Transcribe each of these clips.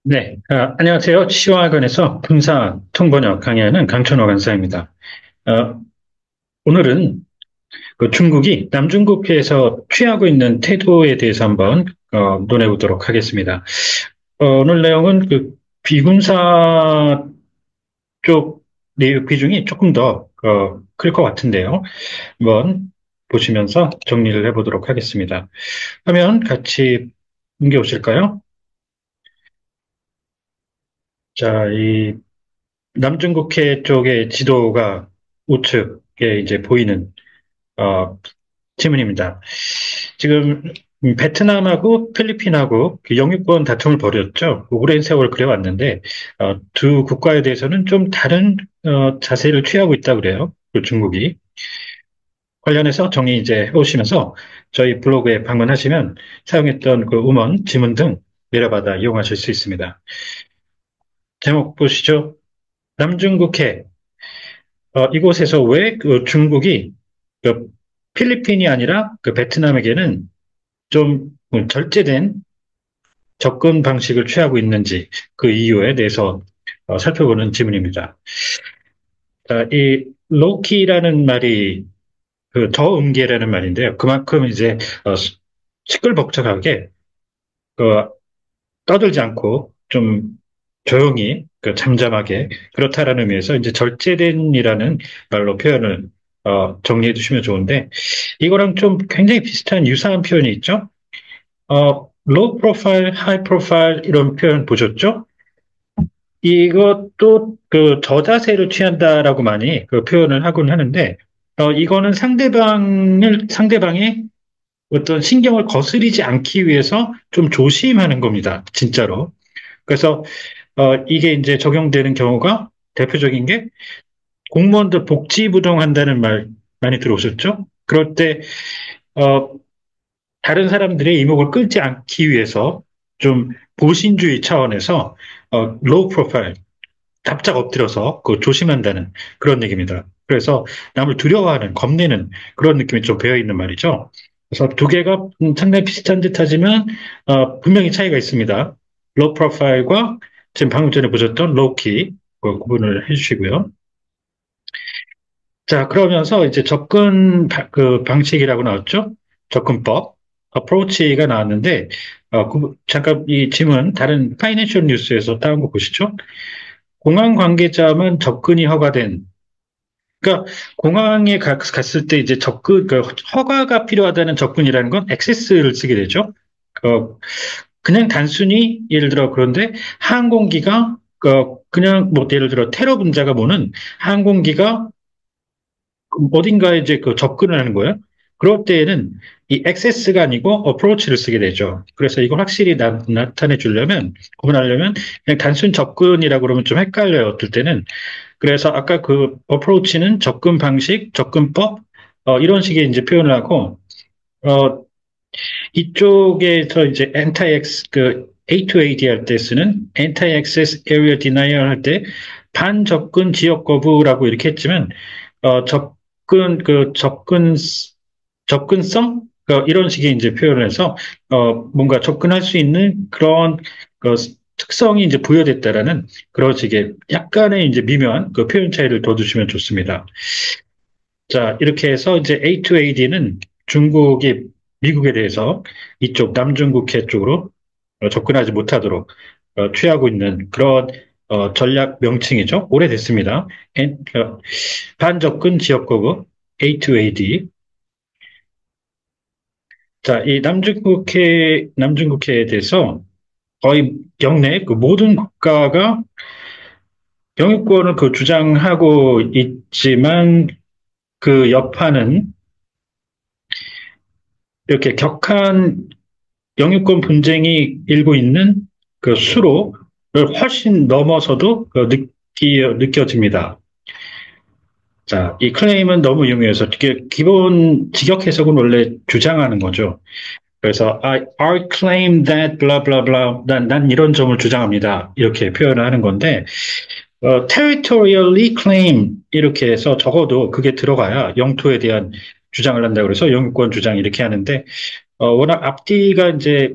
네, 안녕하세요. 시와학원에서 군사 통번역 강의하는 강천호 간사입니다. 어, 오늘은 그 중국이 남중국해에서 취하고 있는 태도에 대해서 한번 논해 보도록 하겠습니다. 오늘 내용은 그 비군사 쪽 내용 비중이 조금 더 클 것 같은데요. 한번 보시면서 정리를 해보도록 하겠습니다. 화면 같이 옮겨 오실까요? 자, 이 남중국해 쪽의 지도가 우측에 이제 보이는 어, 지문입니다. 지금 베트남하고 필리핀하고 그 영유권 다툼을 벌였죠. 오랜 세월 그래왔는데 두 국가에 대해서는 좀 다른 자세를 취하고 있다 그래요. 그 중국이. 관련해서 정리 이제 해오시면서 저희 블로그에 방문하시면 사용했던 그 음원, 지문 등 내려받아 이용하실 수 있습니다. 제목 보시죠. 남중국해 이곳에서 왜 그 중국이 그 필리핀이 아니라 그 베트남에게는 좀 절제된 접근 방식을 취하고 있는지 그 이유에 대해서 살펴보는 지문입니다. 이 로키라는 말이 그 저음계라는 말인데요. 그만큼 이제 시끌벅적하게 그 떠들지 않고 좀 조용히 그 잠잠하게 그렇다라는 의미에서 이제 절제된이라는 말로 표현을 정리해 두시면 좋은데 이거랑 좀 굉장히 비슷한 유사한 표현이 있죠. low profile, high profile 이런 표현 보셨죠? 이것도 그 저자세를 취한다라고 많이 그 표현을 하곤 하는데 이거는 상대방의 어떤 신경을 거스리지 않기 위해서 좀 조심하는 겁니다. 진짜로. 그래서 이게 이제 적용되는 경우가 대표적인 게 공무원들 복지 부정한다는 말 많이 들어오셨죠? 그럴 때 어, 다른 사람들의 이목을 끌지 않기 위해서 좀 보신주의 차원에서 로우 프로파일, 납작 엎드려서 그 조심한다는 그런 얘기입니다. 그래서 남을 두려워하는, 겁내는 그런 느낌이 좀 배어 있는 말이죠. 그래서 두 개가 상당히 비슷한 듯하지만 분명히 차이가 있습니다. 로우 프로파일과 지금 방금 전에 보셨던 로우 키 구분을 해주시고요. 자, 그러면서 이제 그 방식이라고 나왔죠? 접근법, 어프로치가 나왔는데, 잠깐 이 질문, 다른 파이낸셜 뉴스에서 따온 거 보시죠? 공항 관계자만 접근이 허가된, 그러니까 공항에 갔을 때 이제 그 허가가 필요하다는 접근이라는 건 액세스를 쓰게 되죠. 그냥 단순히 예를 들어 그런데 항공기가 그냥 뭐 예를 들어 테러 분자가 모는 항공기가 어딘가에 이제 그 접근을 하는 거예요. 그럴 때에는 이 액세스가 아니고 어프로치를 쓰게 되죠. 그래서 이걸 확실히 나타내 주려면, 구분하려면 그냥 단순 접근이라고 그러면 좀 헷갈려요. 어떨 때는. 그래서 아까 그 어프로치는 접근 방식, 접근법, 이런 식의 이제 표현을 하고, 어, 이쪽에서 이제 anti-X, 그 A2AD 할 때 쓰는 anti-access area denial 할 때 반접근 지역 거부라고 이렇게 했지만, 접근성? 이런 식의 이제 표현을 해서, 뭔가 접근할 수 있는 그런 그 특성이 이제 부여됐다라는 그런 식의 약간의 이제 미묘한 그 표현 차이를 둬두시면 좋습니다. 자, 이렇게 해서 이제 A2AD는 중국이 미국에 대해서 이쪽 남중국해 쪽으로 접근하지 못하도록 취하고 있는 그런 전략 명칭이죠. 오래됐습니다. 반접근 지역거부 A2AD. 자, 이 남중국해에 대해서 거의 영내 그 모든 국가가 영유권을 그 주장하고 있지만 그 여파는 이렇게 격한 영유권 분쟁이 일고 있는 그 수로를 훨씬 넘어서도 느껴집니다. 자, 이 클레임은 너무 유명해서 기본 직역 해석은 원래 주장하는 거죠. 그래서 I claim that blah blah blah 난 이런 점을 주장합니다. 이렇게 표현을 하는 건데 territorially claim 이렇게 해서 적어도 그게 들어가야 영토에 대한 주장을 한다고 그래서 영유권 주장 이렇게 하는데 워낙 앞뒤가 이제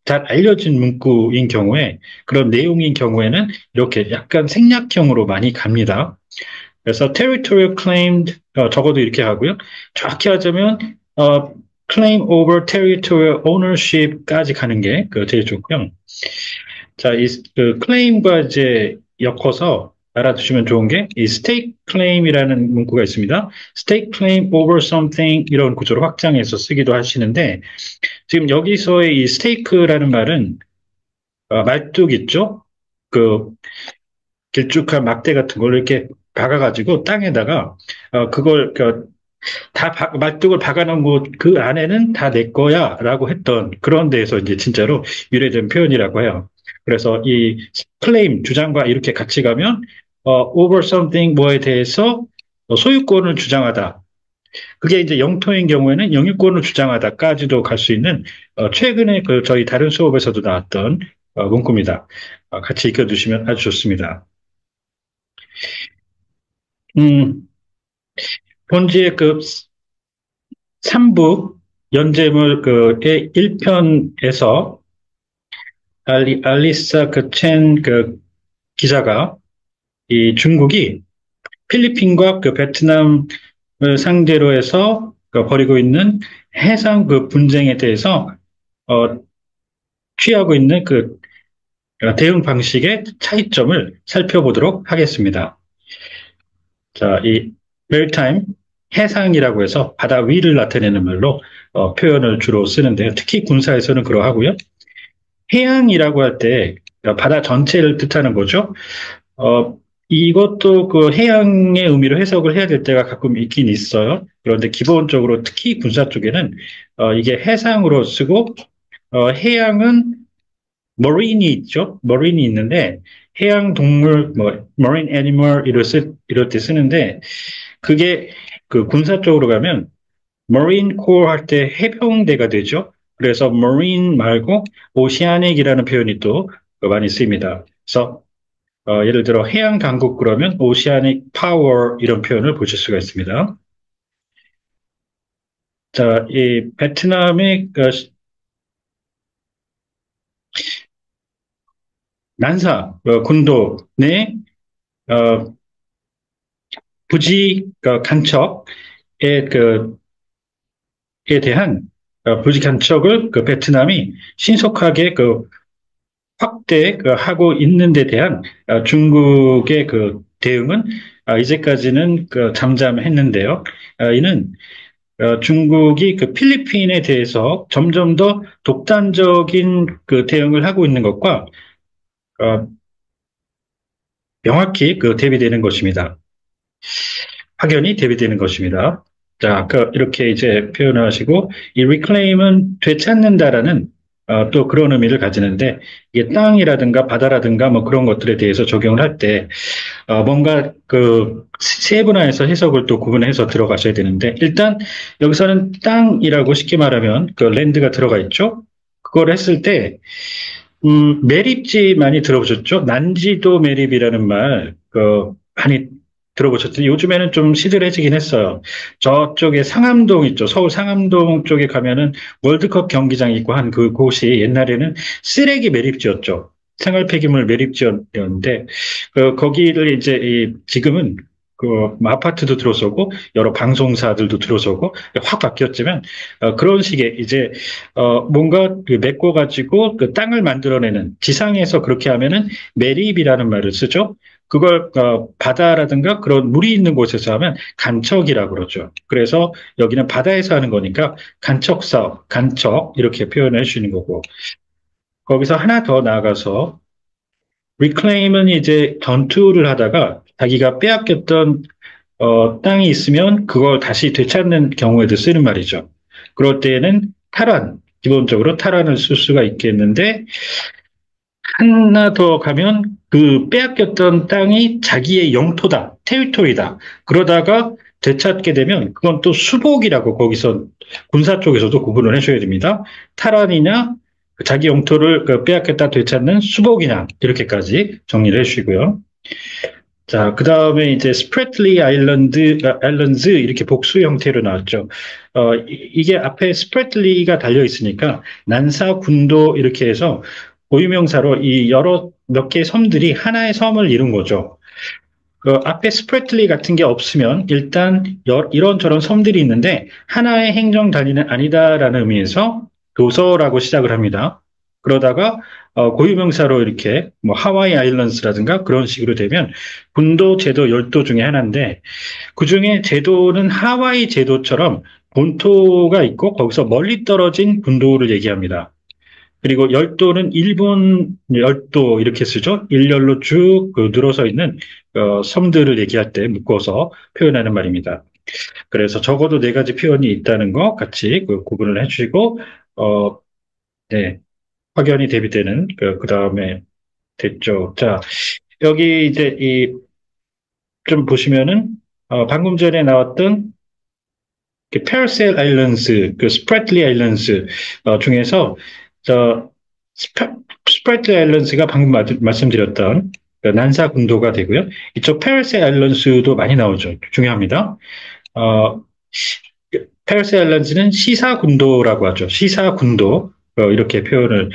잘 알려진 문구인 경우에, 그런 내용인 경우에는 이렇게 약간 생략형으로 많이 갑니다. 그래서 territorial claimed, 적어도 이렇게 하고요. 정확히 하자면, claim over territorial ownership까지 가는 게 제일 좋고요. 자, claim과 이제 엮어서 알아두시면 좋은 게, 이 stake claim이라는 문구가 있습니다. stake claim over something 이런 구조로 확장해서 쓰기도 하시는데, 지금 여기서의 이 stake라는 말은, 말뚝 있죠? 그, 길쭉한 막대 같은 걸 이렇게 박아가지고 땅에다가, 그걸, 말뚝을 박아놓은 곳, 그 안에는 다 내 거야 라고 했던 그런 데에서 이제 진짜로 유래된 표현이라고 해요. 그래서 이 클레임, 주장과 이렇게 같이 가면, over something 뭐에 대해서 소유권을 주장하다. 그게 이제 영토인 경우에는 영유권을 주장하다까지도 갈 수 있는, 최근에 저희 다른 수업에서도 나왔던 문구입니다. 같이 익혀두시면 아주 좋습니다. 음, 본지의 3부 연재물 의 1편에서 알리사 첸 기자가 이 중국이 필리핀과 베트남을 상대로 해서 벌이고 있는 해상 분쟁에 대해서 어, 취하고 있는 대응 방식의 차이점을 살펴보도록 하겠습니다. 자, 이 maritime, 해상이라고 해서 바다 위를 나타내는 말로 표현을 주로 쓰는데요. 특히 군사에서는 그러하고요. 해양이라고 할 때 바다 전체를 뜻하는 거죠. 이것도 해양의 의미로 해석을 해야 될 때가 가끔 있긴 있어요. 그런데 기본적으로 특히 군사 쪽에는 이게 해상으로 쓰고, 해양은 머린이 있죠. 머린이 있는데 해양 동물, 뭐 marine animal 이럴 때 쓰는데, 그게 군사 쪽으로 가면 머린 코어 할 때 해병대가 되죠. 그래서 머린 말고 오시아닉이라는 표현이 또 많이 쓰입니다. 그래서 예를 들어 해양 강국 그러면 오시아닉 파워 이런 표현을 보실 수가 있습니다. 자, 이 베트남의 난사 군도 내 어, 부지 간척에 에 대한 부지 간척을 베트남이 신속하게 확대 하고 있는 데 대한 중국의 대응은 이제까지는 잠잠했는데요. 이는 중국이 필리핀에 대해서 점점 더 독단적인 대응을 하고 있는 것과 어, 명확히 대비되는 것입니다. 확연히 대비되는 것입니다. 자, 이렇게 이제 표현을 하시고, 이 reclaim은 되찾는다라는 또 그런 의미를 가지는데, 이게 땅이라든가 바다라든가 뭐 그런 것들에 대해서 적용을 할 때, 뭔가 세분화해서 해석을 또 구분해서 들어가셔야 되는데, 일단 여기서는 땅이라고 쉽게 말하면 랜드가 들어가 있죠? 그걸 했을 때, 매립지 많이 들어보셨죠? 난지도 매립이라는 말, 많이 들어보셨죠? 요즘에는 좀 시들해지긴 했어요. 저쪽에 상암동 있죠. 서울 상암동 쪽에 가면은 월드컵 경기장 있고 한 그곳이 옛날에는 쓰레기 매립지였죠. 생활 폐기물 매립지였는데, 거기를 이제 지금은 뭐 아파트도 들어서고 여러 방송사들도 들어서고 확 바뀌었지만, 그런 식의 이제 뭔가 메꿔가지고 땅을 만들어내는, 지상에서 그렇게 하면은 매립이라는 말을 쓰죠. 그걸 바다라든가 그런 물이 있는 곳에서 하면 간척이라고 그러죠. 그래서 여기는 바다에서 하는 거니까 간척 사업, 간척 이렇게 표현을 해주시는 거고, 거기서 하나 더 나아가서 reclaim은 이제 전투를 하다가 자기가 빼앗겼던 땅이 있으면 그걸 다시 되찾는 경우에도 쓰는 말이죠. 그럴 때에는 탈환, 기본적으로 탈환을 쓸 수가 있겠는데, 하나 더 가면 빼앗겼던 땅이 자기의 영토다, 테리토리다. 그러다가 되찾게 되면 그건 또 수복이라고 거기서 군사 쪽에서도 구분을 해줘야 됩니다. 탈환이냐, 자기 영토를 빼앗겼다 되찾는 수복이냐, 이렇게까지 정리를 해주시고요. 자, 그 다음에 이제 스프레틀리 아일랜드 이렇게 복수 형태로 나왔죠. 이게 앞에 스프레틀리가 달려 있으니까 난사 군도 이렇게 해서 고유명사로 이 여러 몇 개의 섬들이 하나의 섬을 이룬 거죠. 그 앞에 스프레틀리 같은 게 없으면 일단 이런저런 섬들이 있는데 하나의 행정 단위는 아니다라는 의미에서 도서라고 시작을 합니다. 그러다가 고유명사로 이렇게 뭐 하와이 아일랜드라든가 그런 식으로 되면 군도, 제도, 열도 중에 하나인데 그중에 제도는 하와이 제도처럼 본토가 있고 거기서 멀리 떨어진 군도를 얘기합니다. 그리고 열도는 일본 열도 이렇게 쓰죠. 일렬로 쭉그 늘어서 있는 섬들을 얘기할 때 묶어서 표현하는 말입니다. 그래서 적어도 네 가지 표현이 있다는 거 같이 그 구분을 해주시고 어, 네, 확연히 대비되는 그 다음에 됐죠. 자, 여기 이제 이 좀 보시면은 방금 전에 나왔던 그 페르셀 아일랜드, 그 스프레틀리 아일랜드 중에서 저 스프레틀리 아일랜드가 방금 말씀드렸던 그 난사 군도가 되고요. 이쪽 페르셀 아일랜드도 많이 나오죠. 중요합니다. 어, 페르셀 아일랜드는 시사 군도라고 하죠. 시사 군도 이렇게 표현을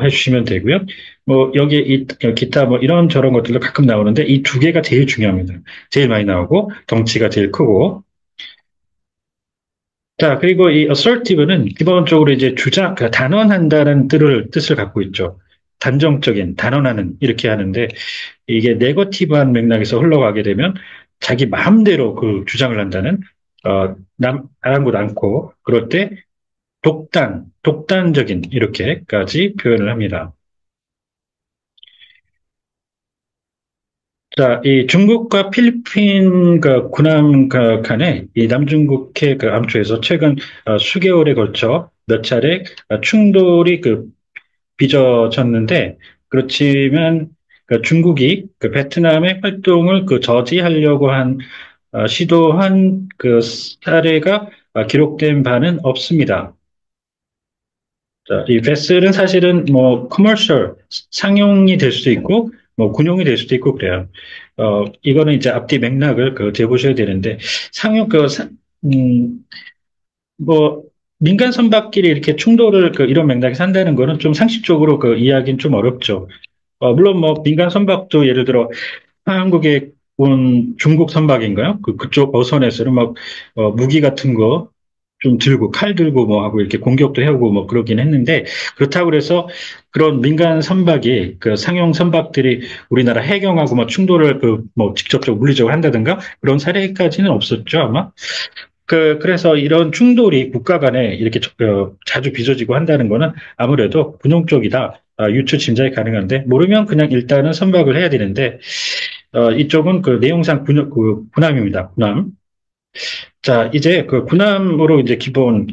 해주시면 되고요. 뭐 여기 기타 뭐 이런 저런 것들도 가끔 나오는데 이 두 개가 제일 중요합니다. 제일 많이 나오고 덩치가 제일 크고 자, 그리고 이 assertive는 기본적으로 이제 그 단언한다는 뜻을 갖고 있죠. 단정적인, 단언하는, 이렇게 하는데, 이게 네거티브한 맥락에서 흘러가게 되면 자기 마음대로 그 주장을 한다는, 아랑곳 않고, 그럴 때 독단적인, 이렇게까지 표현을 합니다. 자, 이 중국과 필리핀 그 군함 간에 이 남중국해 그 암초에서 최근 수개월에 걸쳐 몇 차례 충돌이 빚어졌는데 그렇지만 중국이 그 베트남의 활동을 저지하려고 시도한 그 사례가 기록된 바는 없습니다. 자, 이 베슬은 사실은 뭐 커머셜 상용이 될 수도 있고 뭐 군용이 될 수도 있고 그래요. 이거는 이제 앞뒤 맥락을 재보셔야 되는데 상용 음, 뭐 민간 선박끼리 이렇게 충돌을 이런 맥락에 산다는 거는 좀 상식적으로 이해하기는 좀 어렵죠. 물론 뭐 민간 선박도 예를 들어 한국에 온 중국 선박인가요? 그쪽 어선에서는 막 무기 같은 거 좀 들고 칼 들고 뭐 하고 이렇게 공격도 해오고 뭐 그러긴 했는데 그렇다고 그래서 그런 민간 선박이 상용 선박들이 우리나라 해경하고 뭐 충돌을 뭐 직접적으로 물리적으로 한다든가 그런 사례까지는 없었죠 아마. 그래서 이런 충돌이 국가 간에 이렇게 자주 빚어지고 한다는 거는 아무래도 군용 쪽이다. 유추 짐작이 가능한데, 모르면 그냥 일단은 선박을 해야 되는데, 이쪽은 내용상 군함입니다. 군함. 자, 이제 군함으로 이제 기본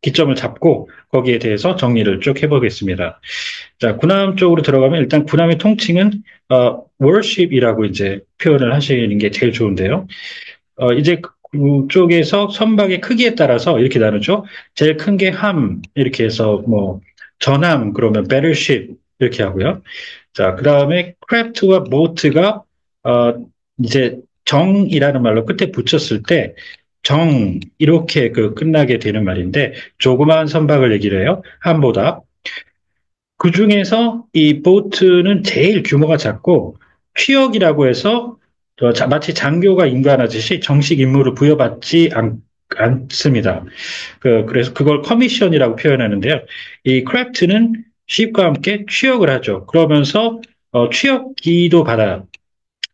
기점을 잡고 거기에 대해서 정리를 쭉 해보겠습니다. 자, 군함 쪽으로 들어가면 일단 군함의 통칭은, warship이라고 이제 표현을 하시는 게 제일 좋은데요. 이제 그쪽에서 선박의 크기에 따라서 이렇게 나누죠. 제일 큰 게 함, 이렇게 해서 뭐, 전함, 그러면 battleship, 이렇게 하고요. 자, 그 다음에 craft와 boat가, 이제 정이라는 말로 끝에 붙였을 때, 이렇게 끝나게 되는 말인데, 조그마한 선박을 얘기를 해요. 함보다. 그 중에서 이 보트는 제일 규모가 작고 휘역이라고 해서 마치 장교가 임관하듯이 정식 임무를 부여받지 않습니다. 그래서 그걸 커미션이라고 표현하는데요. 이 크래프트는 쉽과 함께 취역을 하죠. 그러면서 취역기도 받아요.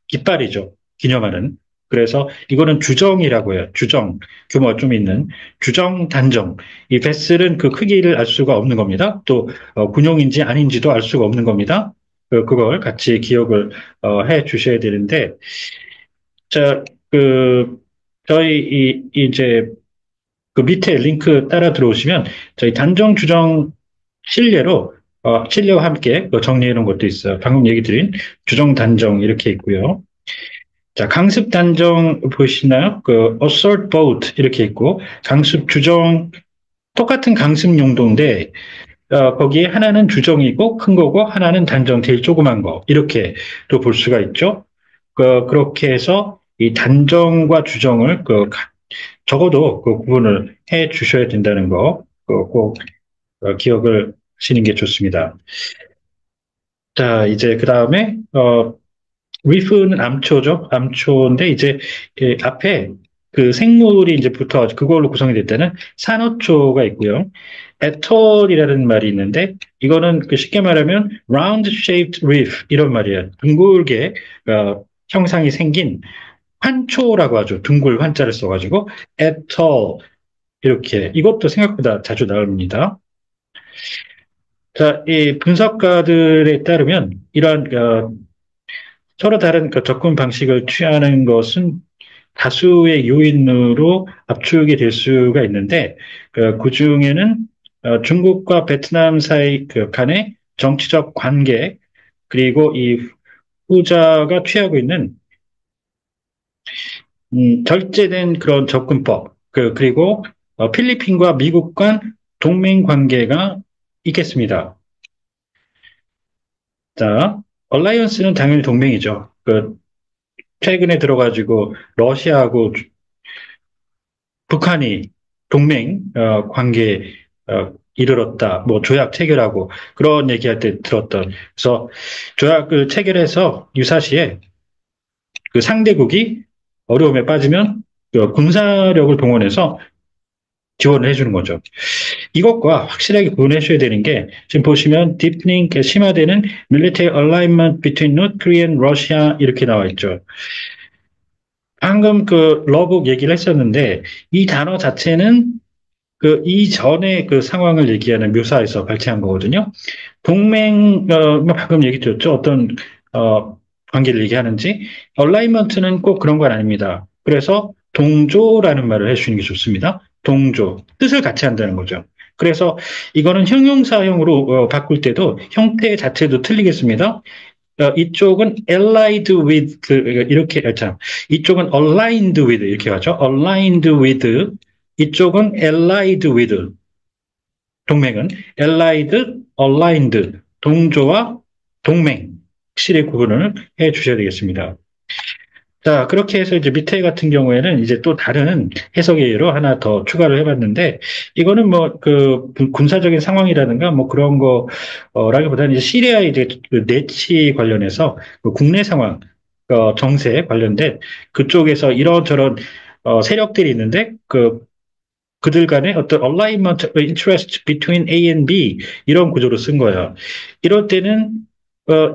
깃발이죠. 기념하는. 그래서 이거는 주정이라고 해요. 주정. 규모가 좀 있는. 주정, 단정. 이 베슬은 그 크기를 알 수가 없는 겁니다. 또, 군용인지 아닌지도 알 수가 없는 겁니다. 그걸 같이 기억을, 해 주셔야 되는데, 자, 저희, 이제, 밑에 링크 따라 들어오시면, 저희 단정, 주정, 실례와 함께 정리해 놓은 것도 있어요. 방금 얘기 드린 주정, 단정 이렇게 있고요. 자, 강습 단정 보시나요? assault boat 이렇게 있고, 강습 주정, 똑같은 강습 용도인데, 거기에 하나는 주정이고 큰 거고, 하나는 단정 제일 조그만 거, 이렇게 또 볼 수가 있죠. 그렇게 해서 이 단정과 주정을 적어도 그 구분을 해 주셔야 된다는 거, 꼭 기억을 하시는 게 좋습니다. 자, 이제 그 다음에, 리프는 암초죠. 암초인데, 이제, 앞에 그 생물이 이제 붙어, 그걸로 구성이 됐다는 산호초가 있고요. atoll이라는 말이 있는데, 이거는 쉽게 말하면 round shaped reef 이런 말이에요. 둥글게, 형상이 생긴 환초라고 하죠. 둥글 환자를 써가지고, atoll. 이렇게. 이것도 생각보다 자주 나옵니다. 자, 이 분석가들에 따르면 이러한 서로 다른 접근 방식을 취하는 것은 다수의 요인으로 압축이 될 수가 있는데 그 중에는 중국과 베트남 사이 간의 정치적 관계 그리고 이 후자가 취하고 있는 절제된 그런 접근법 그리고 필리핀과 미국 간 동맹 관계가 있겠습니다. 자, 얼라이언스는 당연히 동맹이죠. 최근에 들어가지고 러시아하고 북한이 동맹 관계에 이르렀다. 뭐 조약 체결하고 그런 얘기할 때 들었던. 그래서 조약을 체결해서 유사시에 그 상대국이 어려움에 빠지면 군사력을 동원해서 지원을 해주는 거죠. 이것과 확실하게 구분해줘야 되는 게 지금 보시면 deepening 심화되는 military alignment between North Korea and Russia 이렇게 나와 있죠. 방금 러북 얘기를 했었는데 이 단어 자체는 이전의 그 상황을 얘기하는 묘사에서 발췌한 거거든요. 동맹, 방금 얘기 드렸죠. 어떤, 관계를 얘기하는지. 얼라이먼트는 꼭 그런 건 아닙니다. 그래서 동조라는 말을 해주시는 게 좋습니다. 동조. 뜻을 같이 한다는 거죠. 그래서 이거는 형용사형으로 바꿀 때도 형태 자체도 틀리겠습니다. 이쪽은 allied with 이렇게 참 이쪽은 aligned with 이렇게 하죠. aligned with 이쪽은 allied with 동맹은 allied, aligned 동조와 동맹 확실히 구분을 해 주셔야 되겠습니다. 자, 그렇게 해서 이제 밑에 같은 경우에는 이제 또 다른 해석의 예로 하나 더 추가를 해봤는데, 이거는 뭐, 군사적인 상황이라든가 뭐 그런 라기보다는 이제 시리아의 이제 내치 관련해서 국내 상황, 정세 관련된 그쪽에서 이런저런, 세력들이 있는데, 그들 간의 어떤 alignment of interest between A and B 이런 구조로 쓴 거예요. 이럴 때는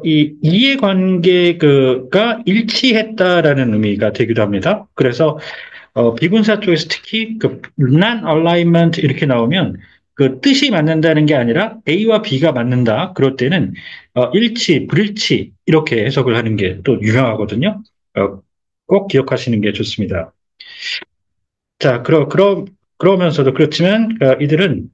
이 이해관계가 일치했다라는 의미가 되기도 합니다. 그래서 비군사 쪽에서 특히 non-alignment 이렇게 나오면 그 뜻이 맞는다는 게 아니라 A와 B가 맞는다. 그럴 때는 일치, 불일치 이렇게 해석을 하는 게 또 유명하거든요. 꼭 기억하시는 게 좋습니다. 자, 그러면서도 그렇지만 이들은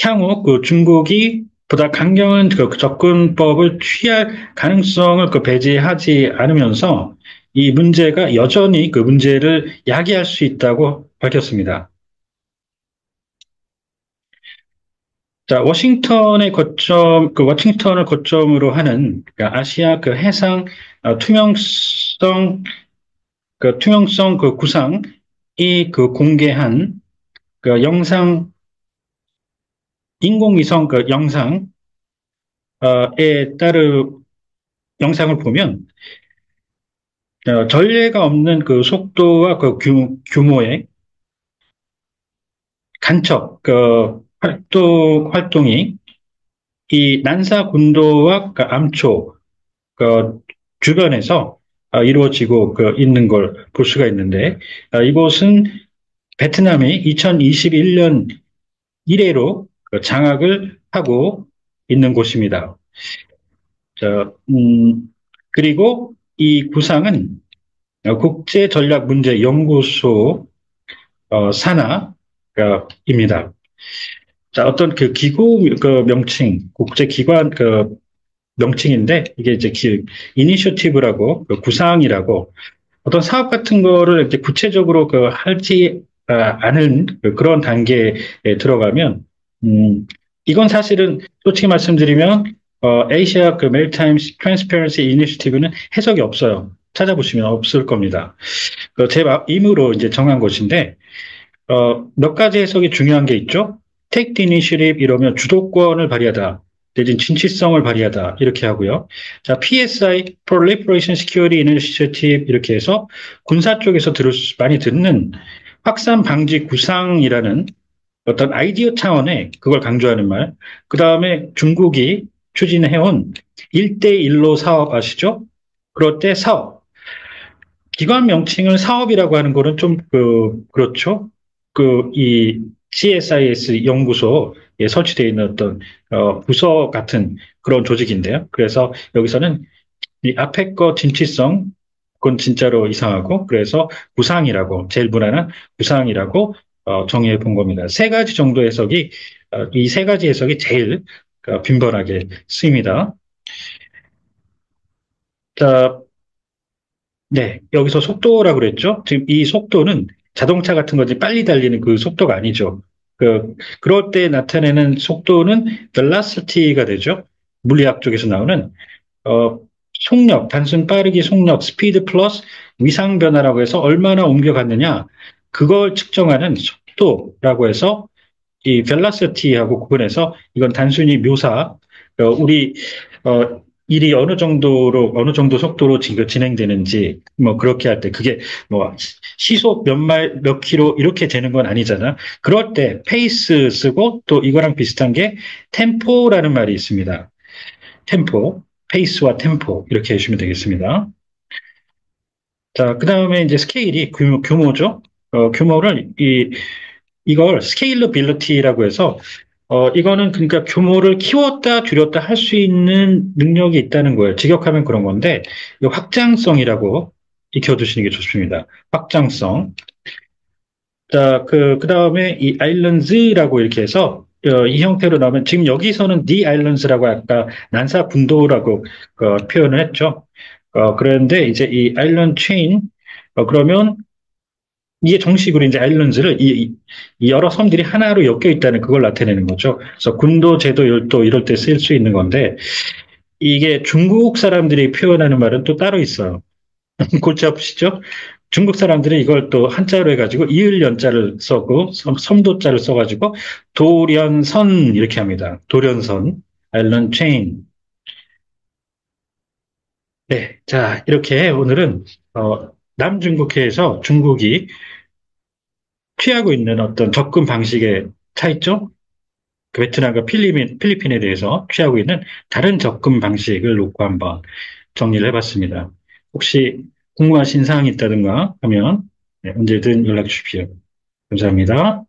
향후 중국이 보다 강경한 접근법을 취할 가능성을 배제하지 않으면서 이 문제가 여전히 그 문제를 야기할 수 있다고 밝혔습니다. 자, 워싱턴을 거점으로 하는 아시아 해상 투명성 구상이 공개한 영상 인공위성 영상에 따른 영상을 보면 전례가 없는 속도와 규모의 간첩 활동이 이 난사 군도와 암초 주변에서 이루어지고 있는 걸 볼 수가 있는데 이곳은 베트남이 2021년 이래로 장악을 하고 있는 곳입니다. 자, 그리고 이 구상은 국제전략문제연구소 산하입니다. 자, 어떤 기구 명칭, 국제기관 명칭인데 이게 이제 이니셔티브라고 구상이라고 어떤 사업 같은 거를 이제 구체적으로 하지 않은 그런 단계에 들어가면 이건 사실은 솔직히 말씀드리면 아시아 그 메리타임 트랜스퍼런시 이니시티브는 해석이 없어요. 찾아보시면 없을 겁니다. 제 임으로 이제 정한 것인데, 몇 가지 해석이 중요한 게 있죠. Take the initiative 이러면 주도권을 발휘하다, 내진 진취성을 발휘하다 이렇게 하고요. 자, PSI, Proliferation Security Initiative 이렇게 해서 군사 쪽에서 많이 듣는 확산 방지 구상이라는 어떤 아이디어 차원의 그걸 강조하는 말. 그 다음에 중국이 추진해온 1대1로 사업 아시죠? 그럴 때 사업. 기관 명칭을 사업이라고 하는 거는 좀, 그렇죠. 이 CSIS 연구소에 설치되어 있는 어떤, 부서 같은 그런 조직인데요. 그래서 여기서는 이 앞에 거 진취성, 그건 진짜로 이상하고, 그래서 구상이라고, 제일 무난한 구상이라고, 정의해 본 겁니다. 세 가지 정도 해석이, 이 세 가지 해석이 제일 빈번하게 쓰입니다. 자, 네, 여기서 속도라고 그랬죠? 지금 이 속도는 자동차 같은 거지 빨리 달리는 그 속도가 아니죠. 그럴 때 나타내는 속도는 velocity가 되죠. 물리학 쪽에서 나오는 어, 속력, 단순 빠르기 속력, 스피드 플러스 위상 변화라고 해서 얼마나 옮겨갔느냐, 그걸 측정하는 속도라고 해서 이 velocity하고 구분해서 이건 단순히 묘사, 우리 일이 어느 정도 속도로 지금 진행되는지 뭐 그렇게 할 때 그게 뭐 시속 몇 마일 몇 킬로 이렇게 되는 건 아니잖아. 그럴 때 페이스 쓰고 또 이거랑 비슷한 게 템포라는 말이 있습니다. 템포, 페이스와 템포 이렇게 해주시면 되겠습니다. 자, 그 다음에 이제 스케일이 규모죠. 규모를 이걸 스케일러빌리티라고 해서 이거는 그러니까 규모를 키웠다 줄였다 할 수 있는 능력이 있다는 거예요. 직역하면 그런 건데 이 확장성이라고 익혀두시는 게 좋습니다. 확장성. 자, 그 다음에 이 아일런즈라고 이렇게 해서 이 형태로 나오면 지금 여기서는 the islands라고 아까 난사 군도라고 표현을 했죠. 그런데 이제 이 아일런드 체인 그러면 이게 정식으로 이제 아일런즈를 이 여러 섬들이 하나로 엮여 있다는 그걸 나타내는 거죠. 그래서 군도, 제도, 열도 이럴 때 쓸 수 있는 건데 이게 중국 사람들이 표현하는 말은 또 따로 있어요. 골치 아프시죠? 중국 사람들은 이걸 또 한자로 해가지고 이을연자를 써고 섬도자를 써가지고 도련선 이렇게 합니다. 도련선, 아일랜드 체인. 네, 자 이렇게 오늘은 남중국해에서 중국이 취하고 있는 어떤 접근 방식의 차이점, 그 베트남과 필리핀에 대해서 취하고 있는 다른 접근 방식을 놓고 한번 정리를 해봤습니다. 혹시 궁금하신 사항이 있다든가 하면 네, 언제든 연락 주십시오. 감사합니다.